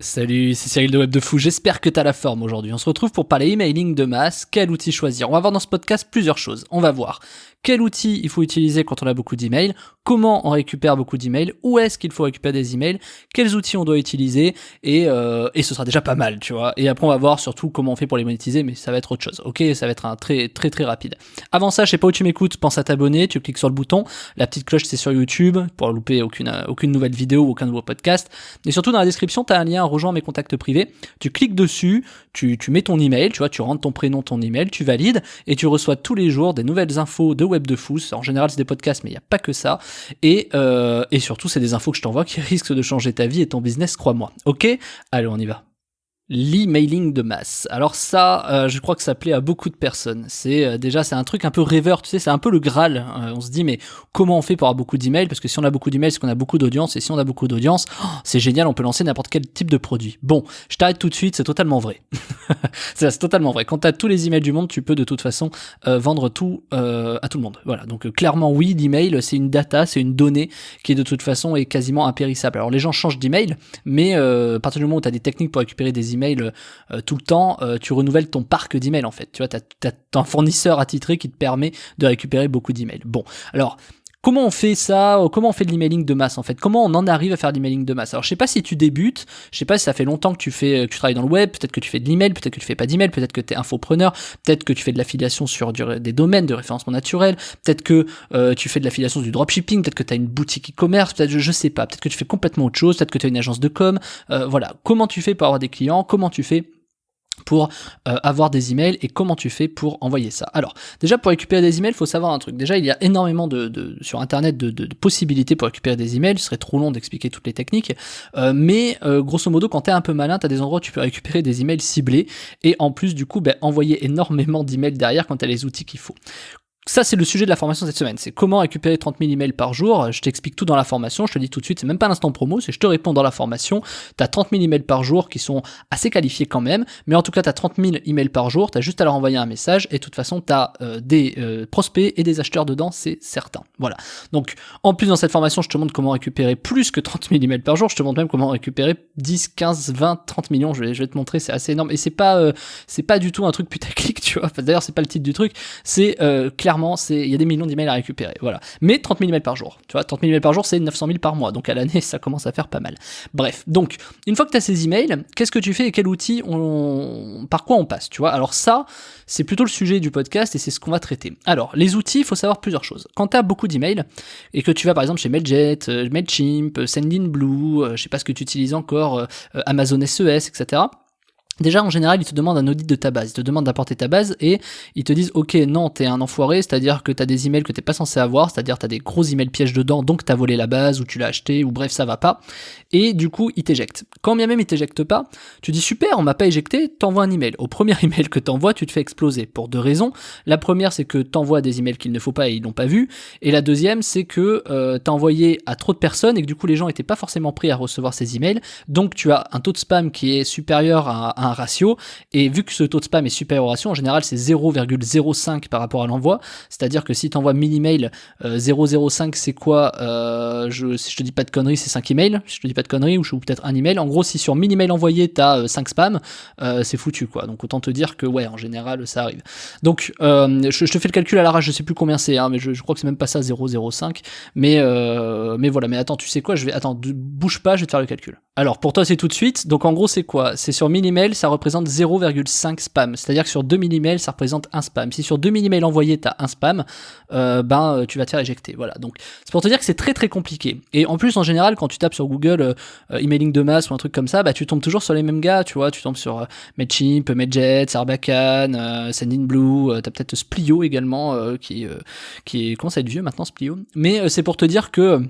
Salut, c'est Cyril de Web de Fou, j'espère que t'as la forme aujourd'hui. On se retrouve pour parler emailing de masse, quel outil choisir. On va voir dans ce podcast plusieurs choses. On va voir quel outil il faut utiliser quand on a beaucoup d'emails, comment on récupère beaucoup d'emails, où est-ce qu'il faut récupérer des emails, quels outils on doit utiliser, et ce sera déjà pas mal, tu vois. Et après on va voir surtout comment on fait pour les monétiser, mais ça va être autre chose, ok. Ça va être un très rapide. Avant ça, je sais pas où tu m'écoutes, pense à t'abonner, tu cliques sur le bouton, la petite cloche c'est sur YouTube, pour louper aucune nouvelle vidéo ou aucun nouveau podcast, et surtout dans la description t'as un lien rejoins mes contacts privés, tu cliques dessus, tu mets ton email, tu vois, tu rentres ton prénom, ton email, tu valides, et tu reçois tous les jours des nouvelles infos de Web de Fou. En général c'est des podcasts, mais il n'y a pas que ça, et surtout c'est des infos que je t'envoie qui risquent de changer ta vie et ton business, crois-moi. Ok, allez on y va. L'emailing de masse. Alors ça, je crois que ça plaît à beaucoup de personnes. C'est un truc un peu rêveur, tu sais, c'est un peu le Graal. On se dit mais comment on fait pour avoir beaucoup d'emails? Parce que si on a beaucoup d'emails, c'est qu'on a beaucoup d'audience, et si on a beaucoup d'audience, c'est génial, on peut lancer n'importe quel type de produit. Bon, je t'arrête tout de suite, c'est totalement vrai. C'est totalement vrai. Quand t'as tous les emails du monde, tu peux de toute façon vendre tout à tout le monde. Voilà. Donc clairement oui, l'email c'est une data, c'est une donnée qui de toute façon est quasiment impérissable. Alors les gens changent d'email, mais à partir du moment où t'as des techniques pour récupérer des emails tout le temps, tu renouvelles ton parc d'emails en fait. Tu vois, t'as un fournisseur attitré qui te permet de récupérer beaucoup d'emails. Bon, alors comment on fait ça? Comment on fait de l'emailing de masse en fait? Comment on en arrive à faire de l'emailing de masse? Alors je sais pas si tu débutes, je sais pas si ça fait longtemps que tu travailles dans le web, peut-être que tu fais de l'email, peut-être que tu fais pas d'email, peut-être que tu es infopreneur, peut-être que tu fais de l'affiliation sur des domaines de référencement naturel, peut-être que tu fais de l'affiliation du dropshipping, peut-être que tu as une boutique e-commerce, peut-être je sais pas, peut-être que tu fais complètement autre chose, peut-être que tu as une agence de com, voilà. Comment tu fais pour avoir des clients? Comment tu fais pour avoir des emails, et comment tu fais pour envoyer ça? Alors déjà, pour récupérer des emails, il faut savoir un truc. Déjà, il y a énormément sur internet de possibilités pour récupérer des emails. Ce serait trop long d'expliquer toutes les techniques, mais grosso modo, quand t'es un peu malin, t'as des endroits où tu peux récupérer des emails ciblés, et en plus du coup envoyer énormément d'emails derrière quand t'as les outils qu'il faut. Ça, c'est le sujet de la formation cette semaine. C'est comment récupérer 30 000 emails par jour. Je t'explique tout dans la formation. Je te dis tout de suite, c'est même pas un instant promo, c'est je te réponds dans la formation. T'as 30 000 emails par jour qui sont assez qualifiés quand même. Mais en tout cas, t'as 30 000 emails par jour. T'as juste à leur envoyer un message. Et de toute façon, t'as des prospects et des acheteurs dedans, c'est certain. Voilà. Donc, en plus, dans cette formation, je te montre comment récupérer plus que 30 000 emails par jour. Je te montre même comment récupérer 10, 15, 20, 30 millions. Je vais te montrer, c'est assez énorme. Et c'est pas du tout un truc putaclic, tu vois. Enfin, d'ailleurs, c'est pas le titre du truc. C'est clairement, il y a des millions d'emails à récupérer, voilà. Mais 30 000 emails par jour, tu vois, 30 000 emails par jour, c'est 900 000 par mois, donc à l'année, ça commence à faire pas mal. Bref, donc, une fois que tu as ces emails, qu'est-ce que tu fais et quel outil par quoi on passe, tu vois? Alors ça, c'est plutôt le sujet du podcast et c'est ce qu'on va traiter. Alors, les outils, il faut savoir plusieurs choses. Quand tu as beaucoup d'emails et que tu vas par exemple chez Mailjet, Mailchimp, Sendinblue, je sais pas ce que tu utilises encore, Amazon SES, etc., déjà, en général, ils te demandent un audit de ta base. Ils te demandent d'apporter ta base et ils te disent, ok, non, t'es un enfoiré, c'est-à-dire que t'as des emails que t'es pas censé avoir, c'est-à-dire t'as des gros emails pièges dedans, donc t'as volé la base ou tu l'as acheté ou bref, ça va pas. Et du coup, ils t'éjectent. Quand bien même ils t'éjectent pas, tu dis, super, on m'a pas éjecté, t'envoies un email. Au premier email que t'envoies, tu te fais exploser pour deux raisons. La première, c'est que t'envoies des emails qu'il ne faut pas et ils l'ont pas vu. Et la deuxième, c'est que t'as envoyé à trop de personnes et que du coup, les gens étaient pas forcément prêts à recevoir ces emails. Donc, tu as un taux de spam qui est supérieur à un ratio. Et vu que ce taux de spam est supérieur au ratio, en général c'est 0,05 par rapport à l'envoi, c'est-à-dire que si tu envoies 1000 emails, 0,05 c'est quoi, si je te dis pas de conneries, c'est 5 emails, si je te dis pas de conneries, ou peut-être un email. En gros, si sur 1000 emails envoyés t'as 5 spams, c'est foutu quoi. Donc autant te dire que ouais, en général ça arrive. Donc je te fais le calcul à l'arrache, je sais plus combien c'est, hein, mais je crois que c'est même pas ça, 0,05. Mais voilà, mais attends, tu sais quoi, bouge pas, je vais te faire le calcul. Alors pour toi c'est tout de suite, donc en gros c'est quoi? C'est sur 1000 emails, ça représente 0,5 spam, c'est-à-dire que sur 2000 emails ça représente un spam. Si sur 2000 emails envoyés t'as un spam, tu vas te faire éjecter, voilà. Donc c'est pour te dire que c'est très très compliqué. Et en plus en général quand tu tapes sur Google emailing de masse ou un truc comme ça, tu tombes toujours sur les mêmes gars, tu vois, tu tombes sur Mailchimp, Mailjet, Sarbacane, Sendinblue, t'as peut-être Splio également qui commence à être vieux maintenant Splio. Mais c'est pour te dire que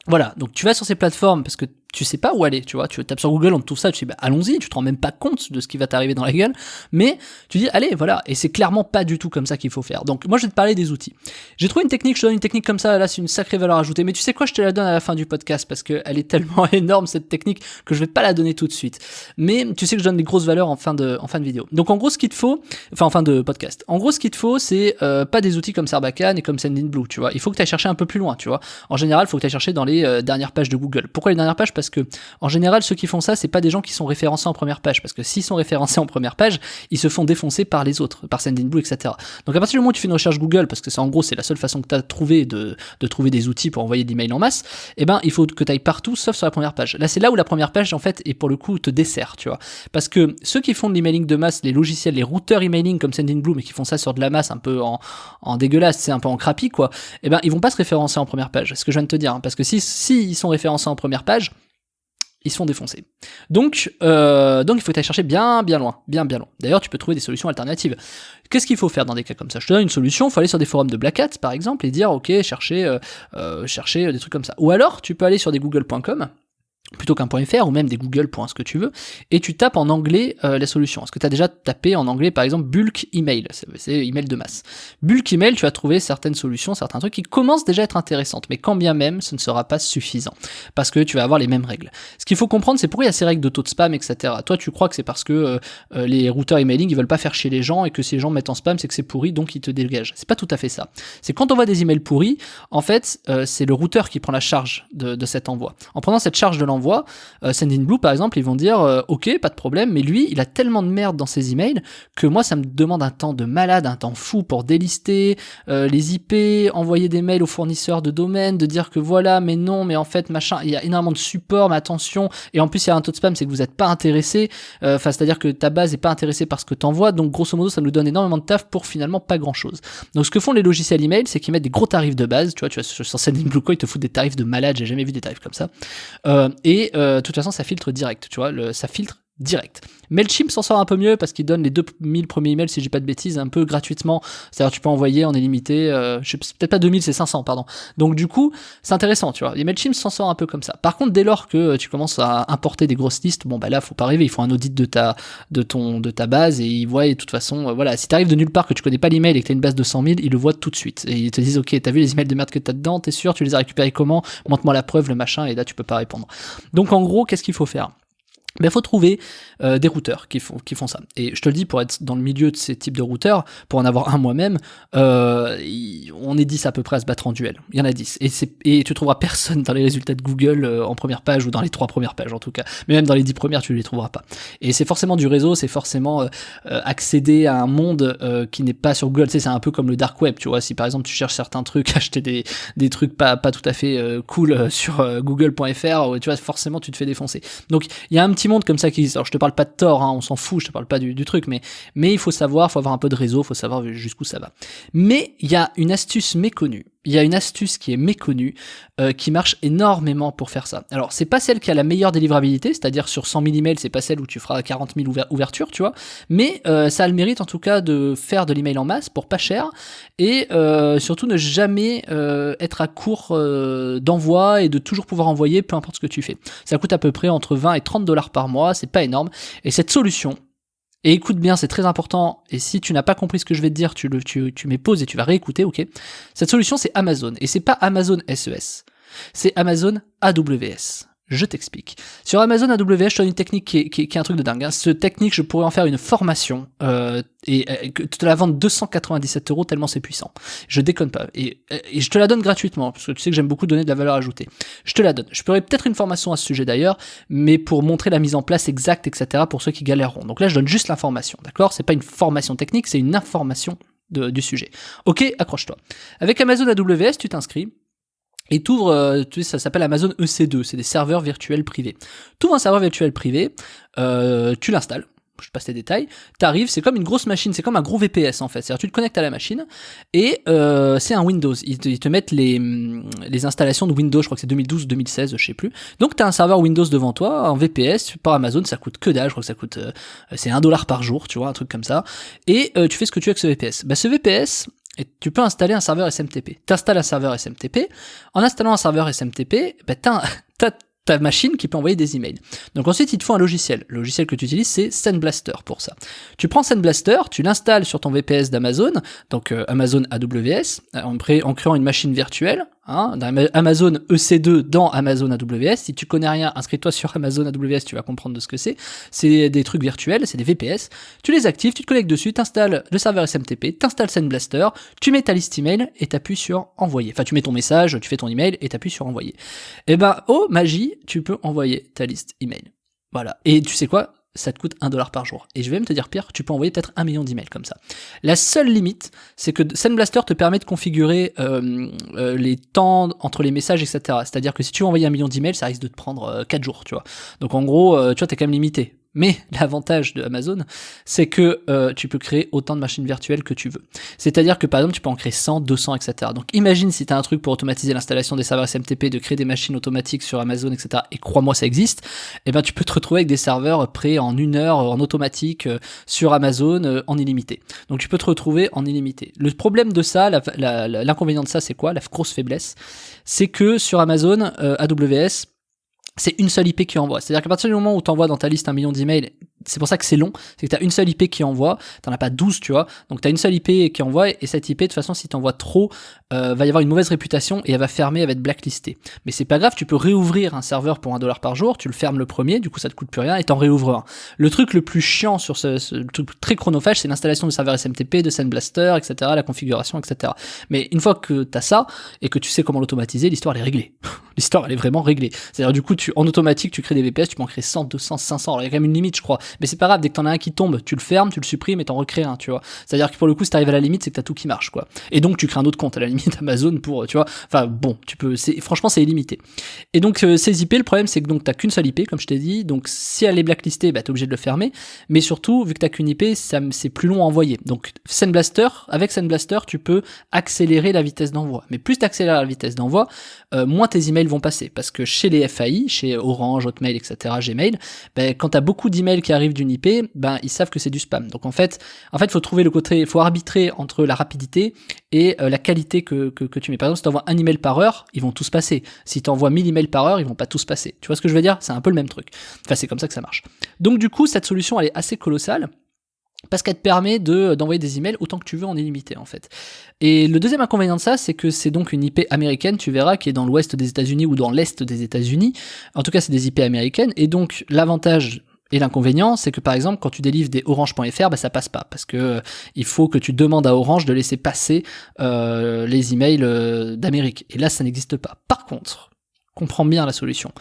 voilà, donc tu vas sur ces plateformes parce que tu sais pas où aller, tu vois, tu tapes sur Google, on te trouve ça, tu dis allons-y, tu te rends même pas compte de ce qui va t'arriver dans la gueule, mais tu dis allez, voilà, et c'est clairement pas du tout comme ça qu'il faut faire. Donc moi je vais te parler des outils. J'ai trouvé une technique, je te donne une technique comme ça, là c'est une sacrée valeur ajoutée, mais tu sais quoi, je te la donne à la fin du podcast parce que elle est tellement énorme cette technique que je vais pas la donner tout de suite. Mais tu sais que je donne des grosses valeurs en fin de vidéo. Donc en gros ce qu'il te faut, en fin de podcast. En gros ce qu'il te faut c'est pas des outils comme Sarbacane et comme Sendinblue, tu vois. Il faut que tu ailles chercher un peu plus loin, tu vois. En général, il faut que tu ailles chercher dans les dernières pages de Google. Pourquoi les dernières pages? parce que en général ceux qui font ça c'est pas des gens qui sont référencés en première page, parce que s'ils sont référencés en première page ils se font défoncer par les autres, par Sendinblue, etc. Donc à partir du moment où tu fais une recherche Google, parce que c'est en gros c'est la seule façon que tu as trouvé de trouver des outils pour envoyer de l'email en masse, eh ben il faut que tu ailles partout sauf sur la première page. Là c'est là où la première page en fait et pour le coup te dessert, tu vois, parce que ceux qui font de l'emailing de masse, les logiciels, les routeurs emailing comme Sendinblue mais qui font ça sur de la masse un peu en dégueulasse, c'est un peu en crappie quoi, eh ben ils vont pas se référencer en première page, c'est ce que je viens de te dire, hein, parce que si ils sont référencés en première page, ils se font défoncer. Donc il faut que tu ailles chercher bien loin. D'ailleurs, tu peux trouver des solutions alternatives. Qu'est-ce qu'il faut faire dans des cas comme ça? Je te donne une solution, il faut aller sur des forums de Black Hat, par exemple, et dire, ok, chercher des trucs comme ça. Ou alors, tu peux aller sur des google.com, plutôt qu'un .fr, ou même des Google. Ce que tu veux, et tu tapes en anglais la solution. Est-ce que tu as déjà tapé en anglais, par exemple, bulk email, c'est email de masse. Bulk email, tu vas trouver certaines solutions, certains trucs qui commencent déjà à être intéressantes, mais quand bien même, ce ne sera pas suffisant, parce que tu vas avoir les mêmes règles. Ce qu'il faut comprendre, c'est pourquoi il y a ces règles de taux de spam, etc. Toi, tu crois que c'est parce que les routeurs emailing, ils veulent pas faire chier les gens, et que si les gens mettent en spam, c'est que c'est pourri, donc ils te dégagent. C'est pas tout à fait ça. C'est quand on voit des emails pourris, en fait, c'est le routeur qui prend la charge de cet envoi. En prenant cette charge de l'envoi, Sendinblue par exemple, ils vont dire ok, pas de problème, mais lui il a tellement de merde dans ses emails que moi ça me demande un temps de malade, un temps fou pour délister les IP, envoyer des mails aux fournisseurs de domaine, de dire que voilà, mais non, mais en fait machin, il y a énormément de support, mais attention, et en plus il y a un taux de spam, c'est que vous n'êtes pas intéressé, c'est-à-dire que ta base est pas intéressée par ce que t'envoies, donc grosso modo ça nous donne énormément de taf pour finalement pas grand chose. Donc ce que font les logiciels email, c'est qu'ils mettent des gros tarifs de base, tu vois sur Sendinblue ils te foutent des tarifs de malade, j'ai jamais vu des tarifs comme ça, et de toute façon ça filtre direct, tu vois, ça filtre direct. Mailchimp s'en sort un peu mieux parce qu'il donne les 2000 premiers emails, si j'ai pas de bêtises, un peu gratuitement, c'est-à-dire tu peux envoyer en illimité, peut-être pas 2000, c'est 500, pardon. Donc du coup, c'est intéressant, tu vois, et Mailchimp s'en sort un peu comme ça. Par contre, dès lors que tu commences à importer des grosses listes, bon bah là faut pas rêver, il faut un audit de ta base, et ils voient, et de toute façon, voilà, si t'arrives de nulle part, que tu connais pas l'email et que t'as une base de 100 000, ils le voient tout de suite, et ils te disent ok, t'as vu les emails de merde que t'as dedans, t'es sûr, tu les as récupérés comment, montre-moi la preuve, le machin, et là tu peux pas répondre. Donc en gros, qu'est-ce qu'il faut faire? Il faut trouver des routeurs qui font ça. Et je te le dis, pour être dans le milieu de ces types de routeurs, pour en avoir un moi-même, on est 10 à peu près à se battre en duel. Il y en a 10. Et tu trouveras personne dans les résultats de Google en première page, ou dans les 3 premières pages en tout cas. Mais même dans les 10 premières, tu ne les trouveras pas. Et c'est forcément du réseau, c'est forcément accéder à un monde qui n'est pas sur Google. Tu sais, c'est un peu comme le dark web, tu vois. Si par exemple tu cherches certains trucs, acheter des trucs pas tout à fait cool sur google.fr, tu vois, forcément tu te fais défoncer. Donc il y a un petit monde comme ça qui existe. Alors je te parle pas de Tor, hein, on s'en fout, je te parle pas du truc, mais il faut savoir, faut avoir un peu de réseau, faut savoir jusqu'où ça va. Mais il y a une astuce méconnue. Il y a une astuce qui est méconnue, qui marche énormément pour faire ça. Alors, c'est pas celle qui a la meilleure délivrabilité, c'est-à-dire sur 100 000 emails, c'est pas celle où tu feras 40 000 ouvertures, tu vois, mais ça a le mérite en tout cas de faire de l'email en masse pour pas cher, et surtout ne jamais être à court d'envoi, et de toujours pouvoir envoyer peu importe ce que tu fais. Ça coûte à peu près entre 20 et 30 $ par mois, c'est pas énorme, et cette solution, et écoute bien, c'est très important, et si tu n'as pas compris ce que je vais te dire, tu mets pause et tu vas réécouter, ok? Cette solution, c'est Amazon, et c'est pas Amazon SES, c'est Amazon AWS. Je t'explique. Sur Amazon AWS, je te donne une technique qui est un truc de dingue. Hein. Cette technique, je pourrais en faire une formation et te la vendre 297 € tellement c'est puissant. Je déconne pas. Et je te la donne gratuitement, parce que tu sais que j'aime beaucoup donner de la valeur ajoutée. Je te la donne. Je ferai peut-être une formation à ce sujet d'ailleurs, mais pour montrer la mise en place exacte, etc. pour ceux qui galèreront. Donc là, je donne juste l'information, d'accord? C'est pas une formation technique, c'est une information du sujet. Ok, accroche-toi. Avec Amazon AWS, tu t'inscris. Et t'ouvres, ça s'appelle Amazon EC2, c'est des serveurs virtuels privés. T'ouvres un serveur virtuel privé, tu l'installes, je te passe les détails, t'arrives, c'est comme une grosse machine, c'est comme un gros VPS en fait, c'est-à-dire tu te connectes à la machine, et c'est un Windows, ils te mettent les installations de Windows, je crois que c'est 2012 ou 2016, je sais plus, donc t'as un serveur Windows devant toi, en VPS, par Amazon, ça coûte que dalle, je crois que ça coûte, c'est $1 par jour, tu vois, un truc comme ça, et tu fais ce que tu veux avec ce VPS. Bah ce VPS, et tu peux installer un serveur SMTP. T'installes un serveur SMTP. En installant un serveur SMTP, t'as ta machine qui peut envoyer des emails. Donc ensuite, il te faut un logiciel. Le logiciel que tu utilises, c'est SendBlaster pour ça. Tu prends SendBlaster, tu l'installes sur ton VPS d'Amazon, donc Amazon AWS, en créant une machine virtuelle, Amazon EC2 dans Amazon AWS. Si tu connais rien, inscris-toi sur Amazon AWS, tu vas comprendre de ce que c'est. C'est des trucs virtuels, c'est des VPS. Tu les actives, tu te connectes dessus, t'installes le serveur SMTP, t'installes SendBlaster, tu mets ta liste email et t'appuies sur envoyer. Enfin, tu mets ton message, tu fais ton email et t'appuies sur envoyer. Et ben, oh magie, tu peux envoyer ta liste email. Voilà. Et tu sais quoi? Ça te coûte $1 par jour. Et je vais même te dire pire, tu peux envoyer peut-être 1 million d'emails comme ça. La seule limite, c'est que SendBlaster te permet de configurer les temps entre les messages, etc. C'est-à-dire que si tu veux envoyer 1 million d'emails, ça risque de te prendre 4 jours, tu vois. Donc en gros, tu vois, t'es quand même limité. Mais l'avantage de Amazon, c'est que tu peux créer autant de machines virtuelles que tu veux. C'est-à-dire que par exemple, tu peux en créer 100, 200, etc. Donc imagine si tu as un truc pour automatiser l'installation des serveurs SMTP, de créer des machines automatiques sur Amazon, etc. Et crois-moi, ça existe. Et ben tu peux te retrouver avec des serveurs prêts en 1 heure en automatique sur Amazon en illimité. Donc tu peux te retrouver en illimité. Le problème de ça, l'inconvénient de ça, c'est quoi? La grosse faiblesse, c'est que sur Amazon AWS, c'est une seule IP qui envoie. C'est-à-dire qu'à partir du moment où tu envoies dans ta liste 1 million d'emails, c'est pour ça que c'est long, c'est que tu as une seule IP qui envoie, t'en as pas 12, tu vois. Donc tu as une seule IP qui envoie, et cette IP, de toute façon, si tu envoies trop, va y avoir une mauvaise réputation et elle va fermer, elle va être blacklistée. Mais c'est pas grave, tu peux réouvrir un serveur pour $1 par jour, tu le fermes le premier, du coup ça te coûte plus rien, et t'en réouvres un. Le truc le plus chiant sur ce truc très chronophage, c'est l'installation du serveur SMTP, de SendBlaster, etc., la configuration, etc. Mais une fois que t'as ça, et que tu sais comment l'automatiser, l'histoire elle est réglée. L'histoire elle est vraiment réglée. C'est-à-dire du coup, en automatique, tu crées des VPS, tu peux en créer 100, 200, 500, alors il y a quand même une limite, je crois. Mais c'est pas grave, dès que t'en as un qui tombe, tu le fermes, tu le supprimes et t'en recrées un, tu vois. C'est-à-dire que pour le coup, si t'arrives à la limite, c'est que t'as tout qui marche, quoi. Et donc, tu crées un autre compte à la limite Amazon pour, tu vois. Enfin, bon, franchement, c'est illimité. Et donc, ces IP, le problème, c'est que donc, t'as qu'une seule IP, comme je t'ai dit. Donc, si elle est blacklistée, bah, t'es obligé de le fermer. Mais surtout, vu que t'as qu'une IP, c'est plus long à envoyer. Donc, avec SendBlaster, tu peux accélérer la vitesse d'envoi. Mais plus t'accélères la vitesse d'envoi, moins tes emails vont passer. Parce que chez les FAI, chez Orange, Hotmail, etc., Gmail, ben, quand t'as beaucoup d'emails qui arrivent d'une IP, ben, ils savent que c'est du spam. Donc en fait, faut trouver le côté, faut arbitrer entre la rapidité et la qualité que tu mets. Par exemple, si t'envoies un email par heure, ils vont tous passer. Si t'envoies 1000 emails par heure, ils vont pas tous passer. Tu vois ce que je veux dire? C'est un peu le même truc. Enfin, c'est comme ça que ça marche. Donc du coup, cette solution, elle est assez colossale. Parce qu'elle te permet d'envoyer des emails autant que tu veux en illimité en fait. Et le deuxième inconvénient de ça, c'est que c'est donc une IP américaine, tu verras, qui est dans l'ouest des États-Unis ou dans l'est des États-Unis. En tout cas, c'est des IP américaines. Et donc l'avantage et l'inconvénient, c'est que par exemple, quand tu délivres des orange.fr, bah ça passe pas parce que il faut que tu demandes à Orange de laisser passer les emails d'Amérique. Et là, ça n'existe pas. Par contre, comprends bien la solution.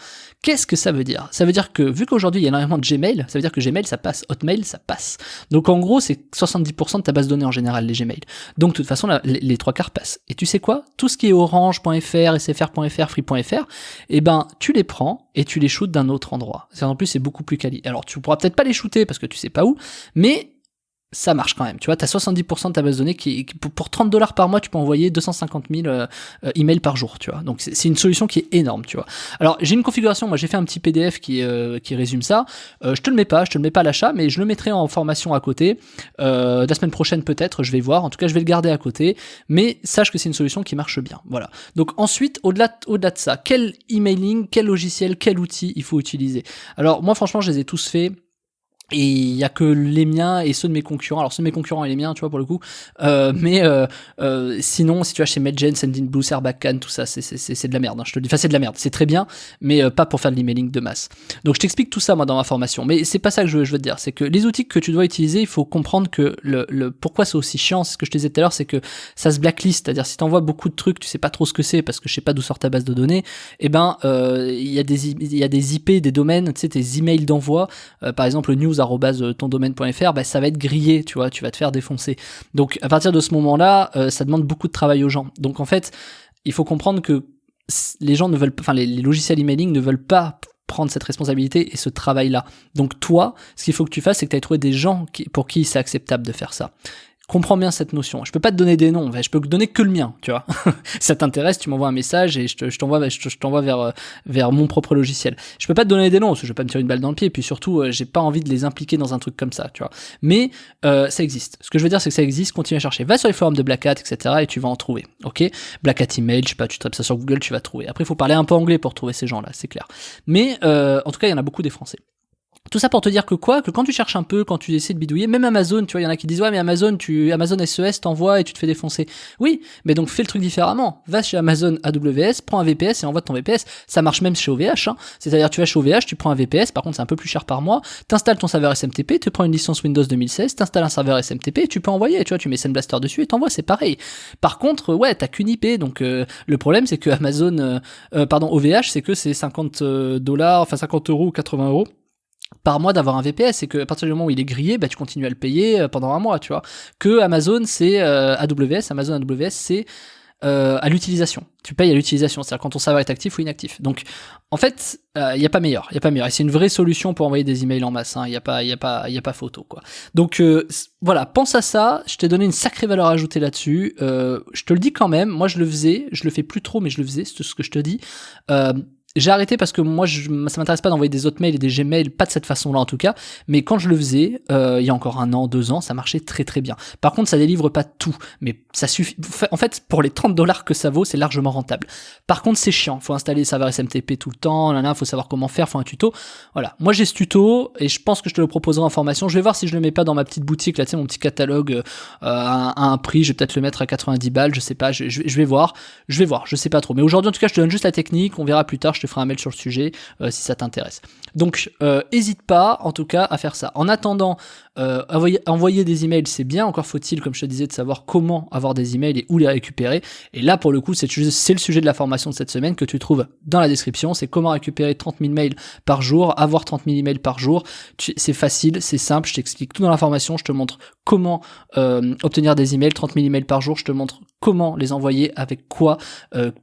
Qu'est-ce que ça veut dire? Ça veut dire que, vu qu'aujourd'hui il y a énormément de Gmail, ça veut dire que Gmail ça passe, Hotmail ça passe. Donc en gros, c'est 70% de ta base de données en général, les Gmail. Donc de toute façon, les 3/4 passent. Et tu sais quoi? Tout ce qui est orange.fr, sfr.fr, free.fr, eh ben, tu les prends et tu les shootes d'un autre endroit. En plus, c'est beaucoup plus quali. Alors tu pourras peut-être pas les shooter parce que tu sais pas où, mais ça marche quand même, tu vois, t'as 70% de ta base de données pour $30 par mois, tu peux envoyer 250 000 emails par jour, tu vois. Donc c'est une solution qui est énorme, tu vois. Alors j'ai une configuration, moi j'ai fait un petit PDF qui résume ça. Je te le mets pas à l'achat, mais je le mettrai en formation à côté. La semaine prochaine peut-être, je vais voir. En tout cas, je vais le garder à côté. Mais sache que c'est une solution qui marche bien. Voilà. Donc ensuite, au-delà de ça, quel emailing, quel logiciel, quel outil il faut utiliser? Alors moi franchement, je les ai tous faits. Et il y a que les miens et ceux de mes concurrents. Alors ceux de mes concurrents et les miens, tu vois, pour le coup. Sinon, si tu vas chez Mailgen, Sendinblue, Sarbacane, tout ça, c'est de la merde. Hein, je te le dis. Enfin, c'est de la merde. C'est très bien, mais pas pour faire de l'emailing de masse. Donc je t'explique tout ça moi dans ma formation. Mais c'est pas ça que je veux te dire. C'est que les outils que tu dois utiliser, il faut comprendre que pourquoi c'est aussi chiant. C'est ce que je te disais tout à l'heure, c'est que ça se blacklist. C'est-à-dire si t'envoies beaucoup de trucs, tu sais pas trop ce que c'est parce que je sais pas d'où sort ta base de données. Eh ben, il y a des IP, des domaines, tu sais, tes emails d'envoi, par exemple news@tondomaine.fr, bah ça va être grillé, tu vois, tu vas te faire défoncer. Donc à partir de ce moment-là, ça demande beaucoup de travail aux gens. Donc en fait, il faut comprendre que les gens ne veulent pas, enfin les logiciels emailing ne veulent pas prendre cette responsabilité et ce travail-là. Donc toi, ce qu'il faut que tu fasses, c'est que tu ailles trouver des gens pour qui c'est acceptable de faire ça. Comprends bien cette notion. Je peux pas te donner des noms, je peux te donner que le mien, tu vois. Si ça t'intéresse, tu m'envoies un message et je t'envoie vers mon propre logiciel. Je peux pas te donner des noms parce que je vais pas me tirer une balle dans le pied et puis surtout j'ai pas envie de les impliquer dans un truc comme ça, tu vois. Mais ça existe. Ce que je veux dire, c'est que ça existe. Continue à chercher. Va sur les forums de Black Hat, etc. et tu vas en trouver. Ok. Black Hat email, je sais pas, tu tapes ça sur Google, tu vas trouver. Après, il faut parler un peu anglais pour trouver ces gens-là, c'est clair. Mais en tout cas, il y en a beaucoup des Français. Tout ça pour te dire que quand tu cherches un peu, quand tu essaies de bidouiller, même Amazon, tu vois, il y en a qui disent ouais mais Amazon SES t'envoie et tu te fais défoncer. Oui, mais donc fais le truc différemment. Va chez Amazon AWS, prends un VPS et envoie ton VPS. Ça marche même chez OVH, hein. C'est-à-dire tu vas chez OVH, tu prends un VPS, par contre c'est un peu plus cher par mois, t'installes ton serveur SMTP, tu prends une licence Windows 2016, t'installes un serveur SMTP et tu peux envoyer, tu vois, tu mets SendBlaster dessus et t'envoies, c'est pareil. Par contre, ouais, t'as qu'une IP, donc le problème c'est que OVH, c'est que c'est $50, enfin 50 € ou 80 € par mois d'avoir un VPS, c'est que à partir du moment où il est grillé, bah tu continues à le payer pendant un mois, tu vois. Que Amazon c'est Amazon AWS c'est à l'utilisation. Tu payes à l'utilisation, c'est-à-dire quand ton serveur est actif ou inactif. Donc en fait, il y a pas meilleur, Et c'est une vraie solution pour envoyer des emails en masse, hein. Il y a pas photo quoi. Donc voilà, pense à ça, je t'ai donné une sacrée valeur ajoutée là-dessus. Je te le dis quand même, moi je le faisais, je le fais plus trop mais je le faisais, c'est ce que je te dis. J'ai arrêté parce que moi, ça m'intéresse pas d'envoyer des hotmails et des Gmail, pas de cette façon-là en tout cas, mais quand je le faisais, il y a encore 1 an, 2 ans, ça marchait très très bien. Par contre, ça délivre pas tout, mais ça suffit. En fait, pour les $30 que ça vaut, c'est largement rentable. Par contre, c'est chiant, faut installer les serveurs SMTP tout le temps, faut savoir comment faire, faut un tuto. Voilà, moi j'ai ce tuto, et je pense que je te le proposerai en formation. Je vais voir si je le mets pas dans ma petite boutique, là, tu sais, mon petit catalogue à un prix, je vais peut-être le mettre à 90 balles, je sais pas, je vais voir, je sais pas trop. Mais aujourd'hui, en tout cas, je te donne juste la technique, on verra plus tard, je te ferai un mail sur le sujet si ça t'intéresse. Donc hésite pas en tout cas à faire ça. En attendant, envoyer des emails c'est bien, encore faut-il comme je te disais de savoir comment avoir des emails et où les récupérer. Et là pour le coup c'est le sujet de la formation de cette semaine que tu trouves dans la description, c'est comment récupérer 30 000 mails par jour, avoir 30 000 emails par jour. C'est facile, c'est simple, je t'explique tout dans la formation, je te montre comment obtenir des emails, 30 000 emails par jour, je te montre comment les envoyer, avec quoi,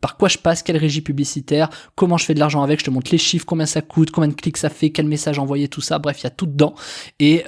par quoi je passe, quelle régie publicitaire, comment je fais de l'argent avec, je te montre les chiffres, combien ça coûte, combien de clics ça fait, quel message envoyer, tout ça, bref, il y a tout dedans, et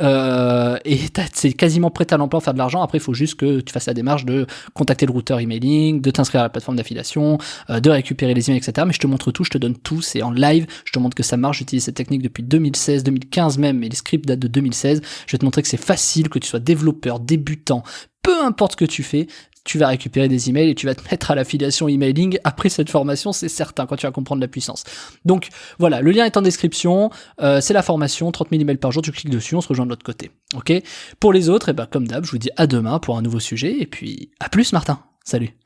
c'est quasiment prêt à l'emploi à faire de l'argent. Après il faut juste que tu fasses la démarche de contacter le routeur emailing, de t'inscrire à la plateforme d'affiliation, de récupérer les emails, etc. Mais je te montre tout, je te donne tout, c'est en live, je te montre que ça marche, j'utilise cette technique depuis 2016, 2015 même, et les scripts datent de 2016, je vais te montrer que c'est facile, que tu sois développeur, débutant, peu importe ce que tu fais, tu vas récupérer des emails et tu vas te mettre à l'affiliation emailing après cette formation, c'est certain, quand tu vas comprendre la puissance. Donc voilà, le lien est en description, c'est la formation, 30 000 emails par jour, tu cliques dessus, on se rejoint de l'autre côté. Ok ? Pour les autres, comme d'hab, je vous dis à demain pour un nouveau sujet, et puis à plus Martin, salut.